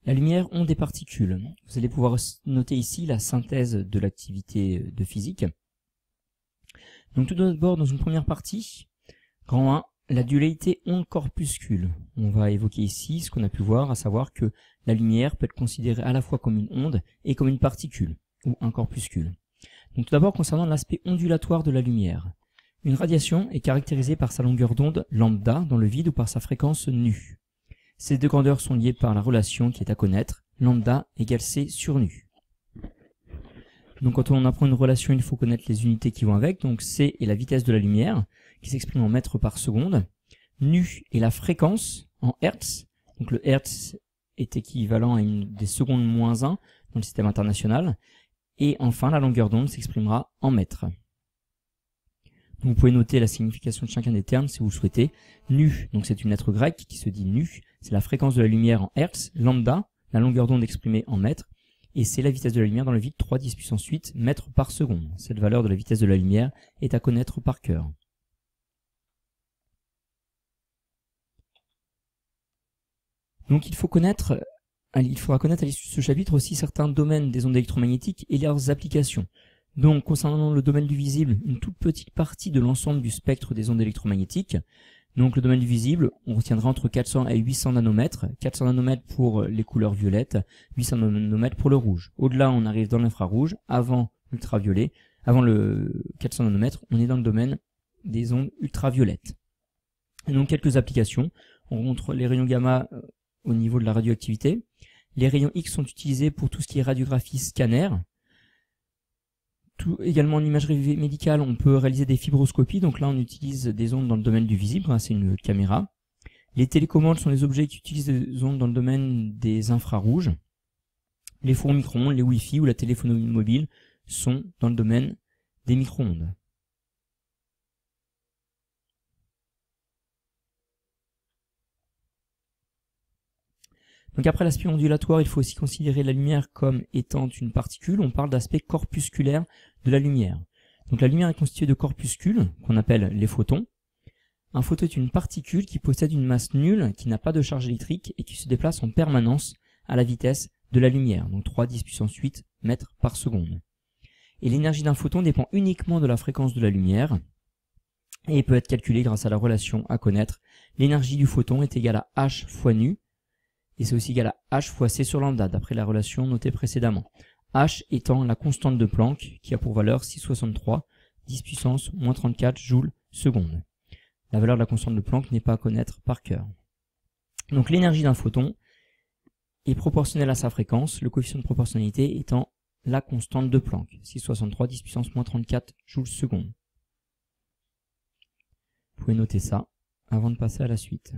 La lumière ont des particules. Vous allez pouvoir noter ici la synthèse de l'activité de physique. Donc tout d'abord, dans une première partie, grand 1, la dualité onde-corpuscule. On va évoquer ici ce qu'on a pu voir, à savoir que la lumière peut être considérée à la fois comme une onde et comme une particule, ou un corpuscule. Donc tout d'abord, concernant l'aspect ondulatoire de la lumière. Une radiation est caractérisée par sa longueur d'onde lambda dans le vide ou par sa fréquence nu. Ces deux grandeurs sont liées par la relation qui est à connaître, lambda égale c sur nu. Donc quand on apprend une relation, il faut connaître les unités qui vont avec. Donc c est la vitesse de la lumière, qui s'exprime en mètres par seconde. Nu est la fréquence en hertz. Donc le hertz est équivalent à des secondes moins 1 dans le système international. Et enfin, la longueur d'onde s'exprimera en mètres. Donc vous pouvez noter la signification de chacun des termes si vous le souhaitez. Nu, donc c'est une lettre grecque qui se dit nu, c'est la fréquence de la lumière en hertz. Lambda, la longueur d'onde exprimée en mètres. Et c'est la vitesse de la lumière dans le vide, 3 10 puissance 8 mètres par seconde. Cette valeur de la vitesse de la lumière est à connaître par cœur. Donc il faudra connaître à l'issue de ce chapitre aussi certains domaines des ondes électromagnétiques et leurs applications. Donc concernant le domaine du visible, une toute petite partie de l'ensemble du spectre des ondes électromagnétiques. Donc le domaine du visible, on retiendra entre 400 et 800 nanomètres. 400 nanomètres pour les couleurs violettes, 800 nanomètres pour le rouge. Au-delà, on arrive dans l'infrarouge, avant l'ultraviolet. Avant le 400 nanomètres, on est dans le domaine des ondes ultraviolettes. Et donc quelques applications. On montre les rayons gamma au niveau de la radioactivité. Les rayons X sont utilisés pour tout ce qui est radiographie scanner. Également en imagerie médicale, on peut réaliser des fibroscopies. Donc là, on utilise des ondes dans le domaine du visible, c'est une caméra. Les télécommandes sont des objets qui utilisent des ondes dans le domaine des infrarouges. Les fours micro-ondes, les Wi-Fi ou la téléphonie mobile sont dans le domaine des micro-ondes. Donc après l'aspect ondulatoire, il faut aussi considérer la lumière comme étant une particule. On parle d'aspect corpusculaire de la lumière. Donc la lumière est constituée de corpuscules, qu'on appelle les photons. Un photon est une particule qui possède une masse nulle, qui n'a pas de charge électrique et qui se déplace en permanence à la vitesse de la lumière, donc 3 10 puissance 8 mètres par seconde. Et l'énergie d'un photon dépend uniquement de la fréquence de la lumière et peut être calculée grâce à la relation à connaître. L'énergie du photon est égale à h fois nu, et c'est aussi égal à h fois c sur lambda, d'après la relation notée précédemment. H étant la constante de Planck, qui a pour valeur 6,63, 10 puissance moins 34 joules seconde. La valeur de la constante de Planck n'est pas à connaître par cœur. Donc l'énergie d'un photon est proportionnelle à sa fréquence, le coefficient de proportionnalité étant la constante de Planck, 6,63, 10 puissance moins 34 joules seconde. Vous pouvez noter ça avant de passer à la suite.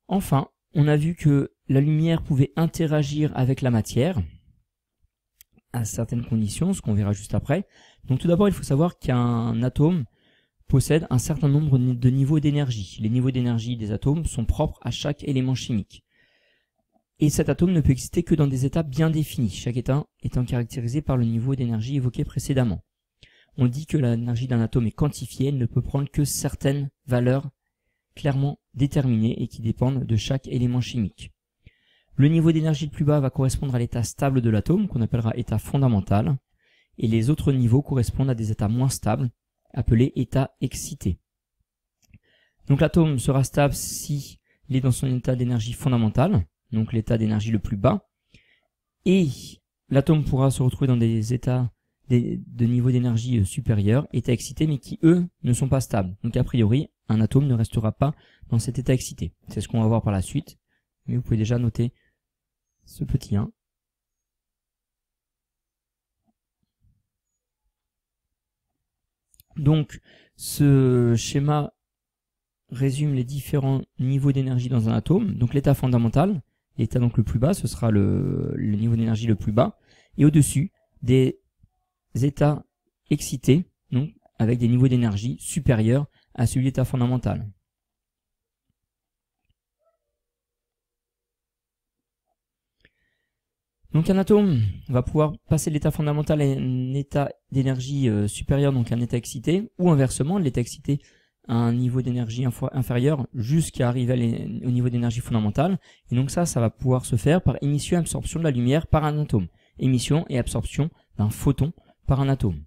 Enfin, on a vu que la lumière pouvait interagir avec la matière à certaines conditions, ce qu'on verra juste après. Donc tout d'abord, il faut savoir qu'un atome possède un certain nombre de niveaux d'énergie. Les niveaux d'énergie des atomes sont propres à chaque élément chimique. Et cet atome ne peut exister que dans des états bien définis, chaque état étant caractérisé par le niveau d'énergie évoqué précédemment. On dit que l'énergie d'un atome est quantifiée, elle ne peut prendre que certaines valeurs clairement déterminées et qui dépendent de chaque élément chimique. Le niveau d'énergie le plus bas va correspondre à l'état stable de l'atome, qu'on appellera état fondamental, et les autres niveaux correspondent à des états moins stables, appelés états excités. Donc l'atome sera stable s'il est dans son état d'énergie fondamentale, donc l'état d'énergie le plus bas, et l'atome pourra se retrouver dans des états de niveau d'énergie supérieur, états excités, mais qui eux ne sont pas stables. Donc a priori, un atome ne restera pas dans cet état excité. C'est ce qu'on va voir par la suite, mais vous pouvez déjà noter ce petit 1. Donc ce schéma résume les différents niveaux d'énergie dans un atome. Donc l'état fondamental, l'état donc le plus bas, ce sera le niveau d'énergie le plus bas, et au-dessus des états excités, donc avec des niveaux d'énergie supérieurs à celui de l'état fondamental. Donc un atome va pouvoir passer de l'état fondamental à un état d'énergie supérieur, donc un état excité, ou inversement, de l'état excité à un niveau d'énergie inférieur jusqu'à arriver au niveau d'énergie fondamentale. Et donc ça va pouvoir se faire par émission et absorption de la lumière par un atome. Émission et absorption d'un photon par un atome.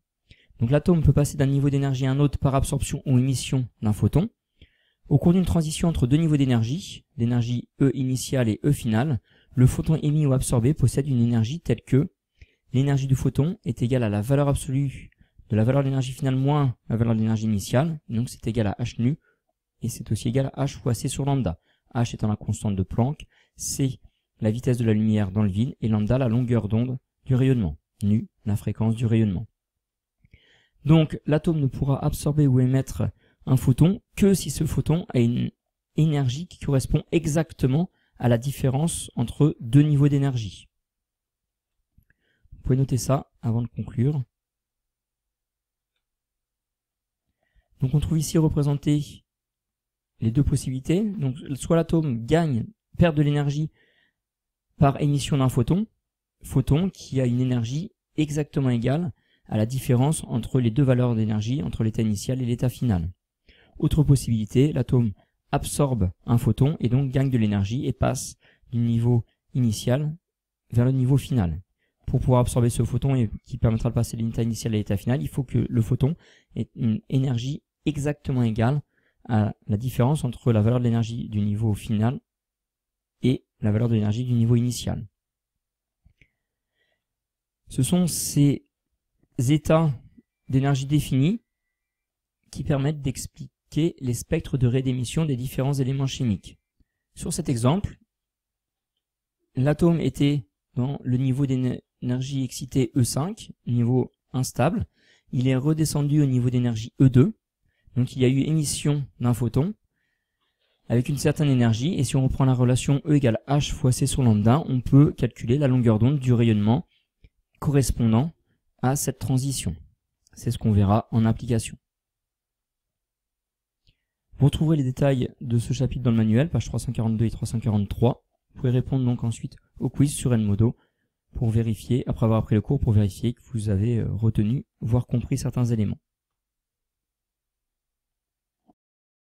Donc l'atome peut passer d'un niveau d'énergie à un autre par absorption ou émission d'un photon. Au cours d'une transition entre deux niveaux d'énergie, l'énergie E initiale et E finale, le photon émis ou absorbé possède une énergie telle que l'énergie du photon est égale à la valeur absolue de la valeur de l'énergie finale moins la valeur de l'énergie initiale, donc c'est égal à h nu, et c'est aussi égal à h fois c sur lambda. H étant la constante de Planck, c la vitesse de la lumière dans le vide, et lambda la longueur d'onde du rayonnement, nu la fréquence du rayonnement. Donc l'atome ne pourra absorber ou émettre un photon que si ce photon a une énergie qui correspond exactement à la différence entre deux niveaux d'énergie. Vous pouvez noter ça avant de conclure. Donc on trouve ici représenté les deux possibilités. Donc soit l'atome perd de l'énergie par émission d'un photon qui a une énergie exactement égale à la différence entre les deux valeurs d'énergie, entre l'état initial et l'état final. Autre possibilité, l'atome absorbe un photon et donc gagne de l'énergie et passe du niveau initial vers le niveau final. Pour pouvoir absorber ce photon et qui permettra de passer de l'état initial à l'état final, il faut que le photon ait une énergie exactement égale à la différence entre la valeur de l'énergie du niveau final et la valeur de l'énergie du niveau initial. Ce sont ces états d'énergie définis qui permettent d'expliquer les spectres de raies d'émission des différents éléments chimiques. Sur cet exemple, l'atome était dans le niveau d'énergie excitée E5, niveau instable. Il est redescendu au niveau d'énergie E2. Donc il y a eu émission d'un photon avec une certaine énergie. Et si on reprend la relation E égale H fois C sur lambda, on peut calculer la longueur d'onde du rayonnement correspondant à cette transition. C'est ce qu'on verra en application. Vous retrouverez les détails de ce chapitre dans le manuel, pages 342 et 343. Vous pouvez répondre donc ensuite au quiz sur Edmodo pour vérifier, après avoir appris le cours, pour vérifier que vous avez retenu, voire compris certains éléments.